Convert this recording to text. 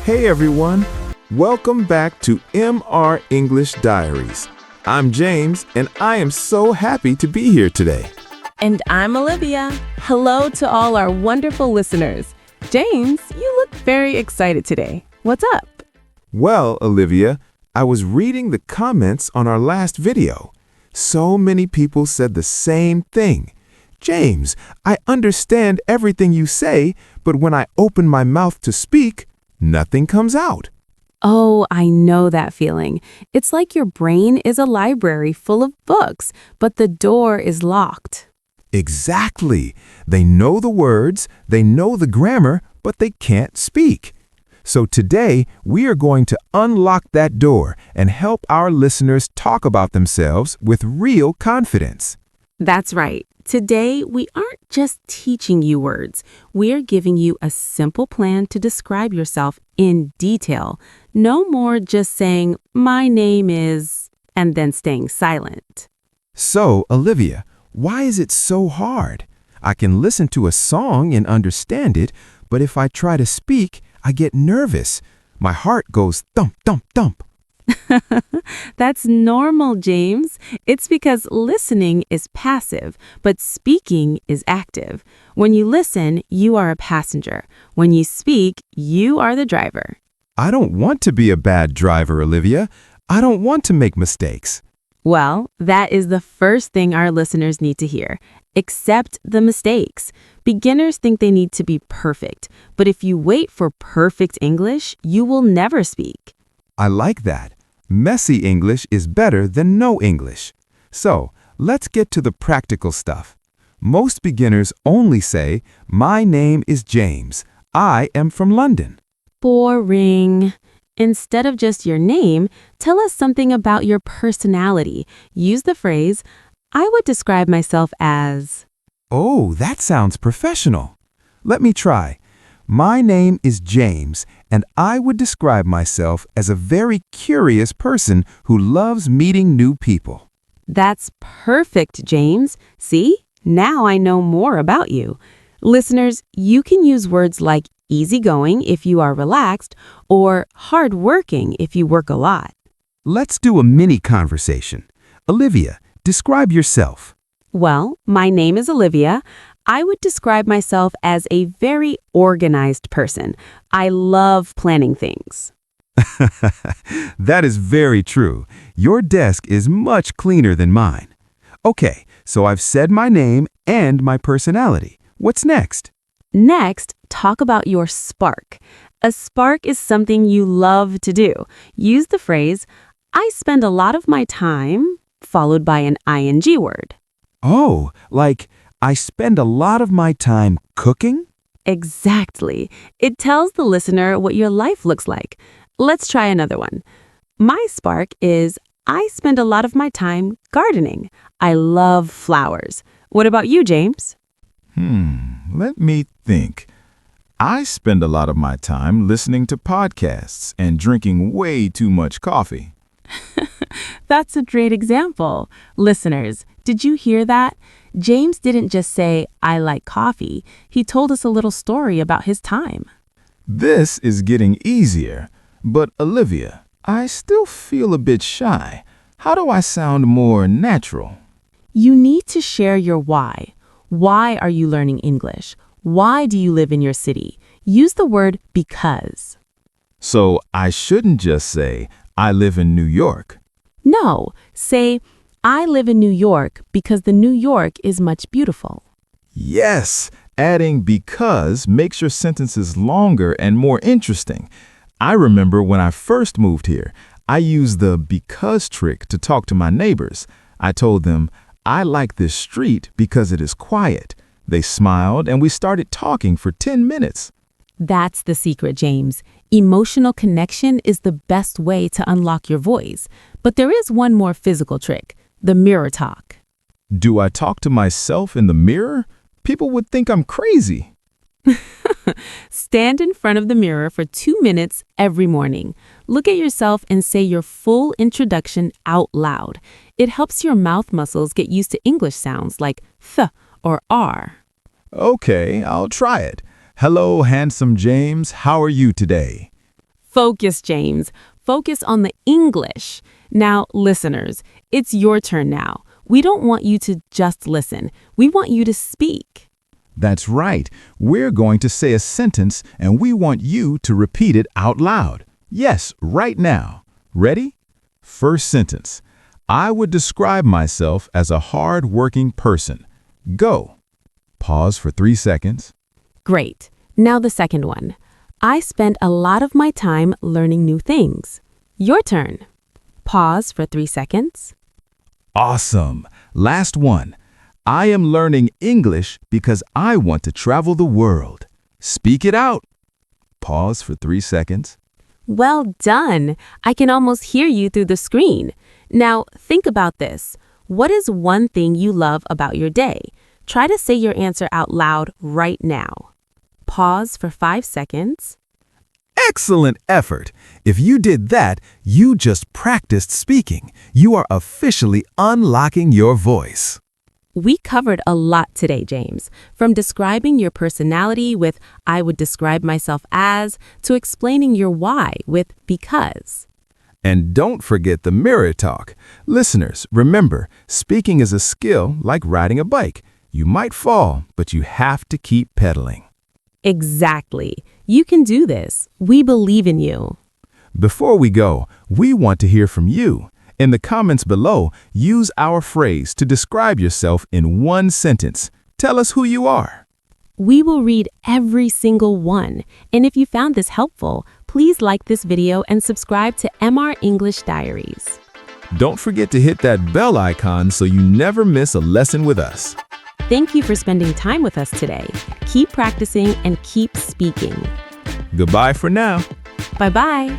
Hey everyone, welcome back to MR English Diaries. I'm James and I am so happy to be here today. And I'm Olivia. Hello to all our wonderful listeners. James, you look very excited today. What's up? Well, Olivia, I was reading the comments on our last video. So many people said the same thing. James, I understand everything you say, but when I open my mouth to speak, nothing comes out. Oh, I know that feeling. It's like your brain is a library full of books, but the door is locked. Exactly. They know the words, they know the grammar, but they can't speak. So today, we are going to unlock that door and help our listeners talk about themselves with real confidence. That's right. Today, we aren't just teaching you words. We're giving you a simple plan to describe yourself in detail. No more just saying, "My name is," and then staying silent. So, Olivia, why is it so hard? I can listen to a song and understand it, but if I try to speak, I get nervous. My heart goes thump, thump, thump. That's normal, James. It's because listening is passive, but speaking is active. When you listen, you are a passenger. When you speak, you are the driver. I don't want to be a bad driver, Olivia. I don't want to make mistakes. Well, that is the first thing our listeners need to hear. Accept the mistakes. Beginners think they need to be perfect, but if you wait for perfect English, you will never speak. I like that. Messy English is better than no English. So, let's get to the practical stuff. Most beginners only say, "My name is James. I am from London." Boring. Instead of just your name, tell us something about your personality. Use the phrase, "I would describe myself as." Oh, that sounds professional. Let me try. My name is James, and I would describe myself as a very curious person who loves meeting new people. That's perfect, James. See, now I know more about you. Listeners, you can use words like easygoing if you are relaxed or hardworking if you work a lot. Let's do a mini conversation. Olivia, describe yourself. Well, my name is Olivia. I would describe myself as a very organized person. I love planning things. That is very true. Your desk is much cleaner than mine. Okay, so I've said my name and my personality. What's next? Next, talk about your spark. A spark is something you love to do. Use the phrase, "I spend a lot of my time," followed by an ing word. Oh, like I spend a lot of my time cooking? Exactly. It tells the listener what your life looks like. Let's try another one. My spark is, I spend a lot of my time gardening. I love flowers. What about you, James? Let me think. I spend a lot of my time listening to podcasts and drinking way too much coffee. That's a great example. Listeners, did you hear that? James didn't just say, "I like coffee." He told us a little story about his time. This is getting easier, but Olivia, I still feel a bit shy. How do I sound more natural? You need to share your why. Why are you learning English? Why do you live in your city? Use the word because. So I shouldn't just say, I live in New York. No, say, "I live in New York because the New York is much beautiful." Yes, adding because makes your sentences longer and more interesting. I remember when I first moved here, I used the because trick to talk to my neighbors. I told them, "I like this street because it is quiet." They smiled and we started talking for 10 minutes. That's the secret, James. Emotional connection is the best way to unlock your voice. But there is one more physical trick, the mirror talk. Do I talk to myself in the mirror? People would think I'm crazy. Stand in front of the mirror for 2 minutes every morning. Look at yourself and say your full introduction out loud. It helps your mouth muscles get used to English sounds like th or r. Okay, I'll try it. Hello, handsome James. How are you today? Focus, James. Focus on the English. Now, listeners, it's your turn now. We don't want you to just listen. We want you to speak. That's right. We're going to say a sentence and we want you to repeat it out loud. Yes, right now. Ready? First sentence. I would describe myself as a hard-working person. Go. Pause for 3 seconds. Great. Now the second one. I spend a lot of my time learning new things. Your turn. Pause for 3 seconds. Awesome. Last one. I am learning English because I want to travel the world. Speak it out. Pause for 3 seconds. Well done. I can almost hear you through the screen. Now, think about this. What is one thing you love about your day? Try to say your answer out loud right now. Pause for 5 seconds. Excellent effort. If you did that, you just practiced speaking. You are officially unlocking your voice. We covered a lot today, James. From describing your personality with I would describe myself as, to explaining your why with because. And don't forget the mirror talk. Listeners, remember, speaking is a skill like riding a bike. You might fall, but you have to keep pedaling. Exactly. You can do this. We believe in you. Before we go, we want to hear from you. In the comments below, use our phrase to describe yourself in one sentence. Tell us who you are. We will read every single one. And if you found this helpful, please like this video and subscribe to MR English Diaries. Don't forget to hit that bell icon so you never miss a lesson with us. Thank you for spending time with us today. Keep practicing and keep speaking. Goodbye for now. Bye-bye.